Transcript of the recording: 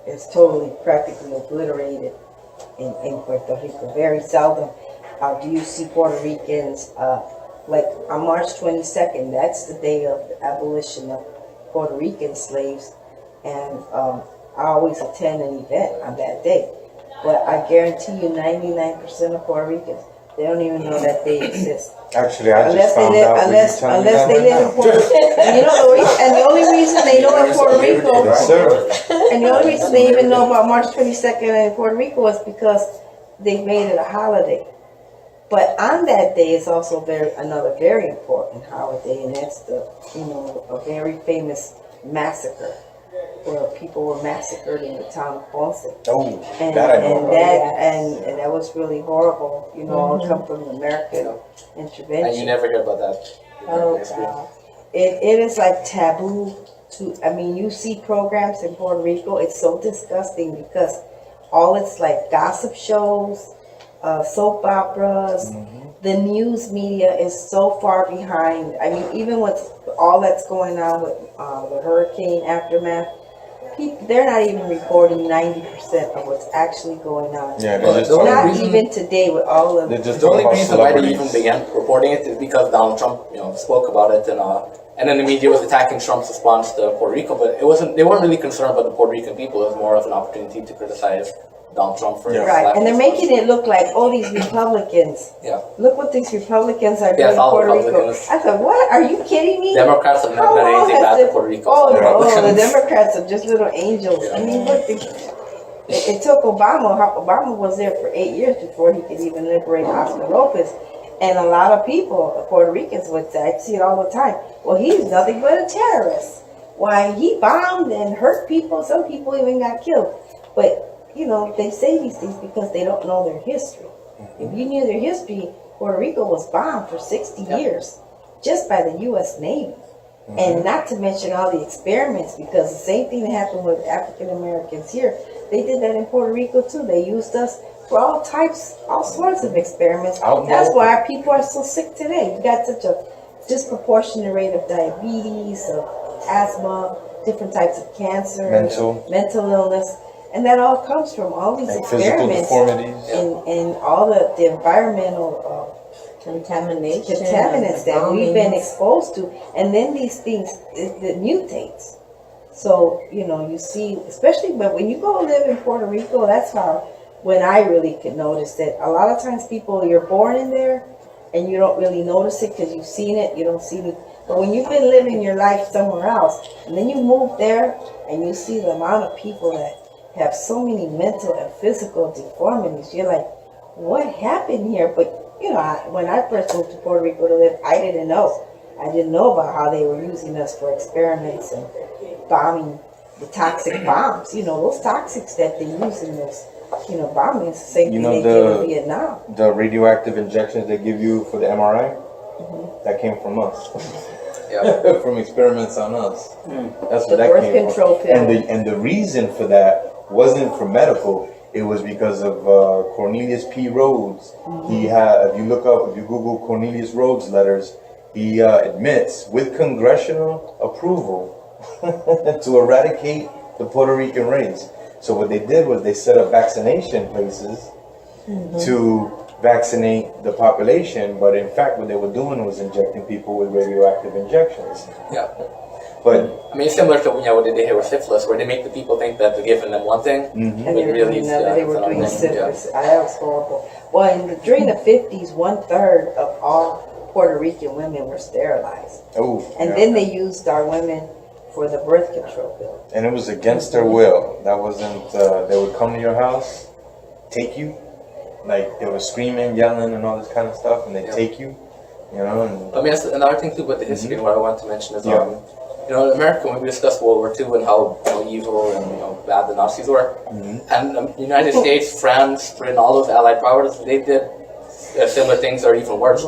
is totally, practically obliterated in Puerto Rico. Very seldom do you see Puerto Ricans, like on March 22nd, that's the day of the abolition of Puerto Rican slaves, and I always attend an event on that day. But I guarantee you 99% of Puerto Ricans, they don't even know that they exist. Actually, I just found out unless they live in Puerto Rico. And and the only reason they know in Puerto Rico, and the only reason they even know about March 22nd in Puerto Rico is because they made it a holiday. But on that day is also another very important holiday, and that's a very famous massacre where people were massacred in the town of Ponce. Oh, and that I know. And that was really horrible. All come from American intervention. And you never hear about that. Oh God, it is like taboo to. I mean, you see programs in Puerto Rico. It's so disgusting because all it's like gossip shows, soap operas. The news media is so far behind. I mean, even with all that's going on with the hurricane aftermath, they're not even reporting 90% of what's actually going on. Yeah, not even today with all of the only reason why they even began reporting it is because Donald Trump, spoke about it, and then the media was attacking Trump's response to Puerto Rico. But they weren't really concerned about the Puerto Rican people. It was more of an opportunity to criticize Donald Trump for right, and they're making it look like, these Republicans. Yeah. Look what these Republicans are doing in Puerto Rico. I thought, what? Are you kidding me? Democrats have never done anything bad to Puerto Rico. The Democrats are just little angels. Yeah. I mean, look, it took Obama. Obama was there for 8 years before he could even liberate Oscar Lopez. And a lot of people, Puerto Ricans would say, I see it all the time, well, he's nothing but a terrorist. Why, he bombed and hurt people. Some people even got killed. But they say these things because they don't know their history. If you knew their history, Puerto Rico was bombed for 60 years just by the U.S. Navy. And not to mention all the experiments, because the same thing that happened with African Americans here, they did that in Puerto Rico too. They used us for all sorts of experiments. That's why our people are so sick today. You got such a disproportionate rate of diabetes, of asthma, different types of cancer, mental illness. And that all comes from all these experiments and all the environmental contaminants that we've been exposed to. And then these things, it mutates. So, you see, especially when you go live in Puerto Rico, that's when I really could notice that a lot of times you're born in there and you don't really notice it because you've seen it, you don't see it. But when you've been living your life somewhere else and then you move there and you see the amount of people that have so many mental and physical deformities, you're like, what happened here? But when I first moved to Puerto Rico to live, I didn't know. I didn't know about how they were using us for experiments and bombing the toxic bombs. Those toxics that they use in those, bombing is the same thing they did in Vietnam. The radioactive injections they give you for the MRI, that came from us. From experiments on us. That's where that came control from. And the reason for that wasn't for medical. It was because of Cornelius P. Rhodes. He had, if you Google Cornelius Rhodes letters, he admits with congressional approval to eradicate the Puerto Rican race. So what they did was they set up vaccination places to vaccinate the population, but in fact what they were doing was injecting people with radioactive injections. Yeah. But I mean, it's similar to what they did here with syphilis, where they make the people think that they're giving them one thing, and really they were doing syphilis. That was horrible. Well, during the 50s, 1/3 of all Puerto Rican women were sterilized. And then they used our women for the birth control pill. And it was against their will. That wasn't. They would come to your house, take you, like they were screaming, yelling, and all this kind of stuff, and they take you. And I mean, that's another thing too about the history. What I want to mention is, in America, when we discussed World War II and how evil and bad the Nazis were, and the United States, France, Britain, all those Allied powers, they did similar things or even worse.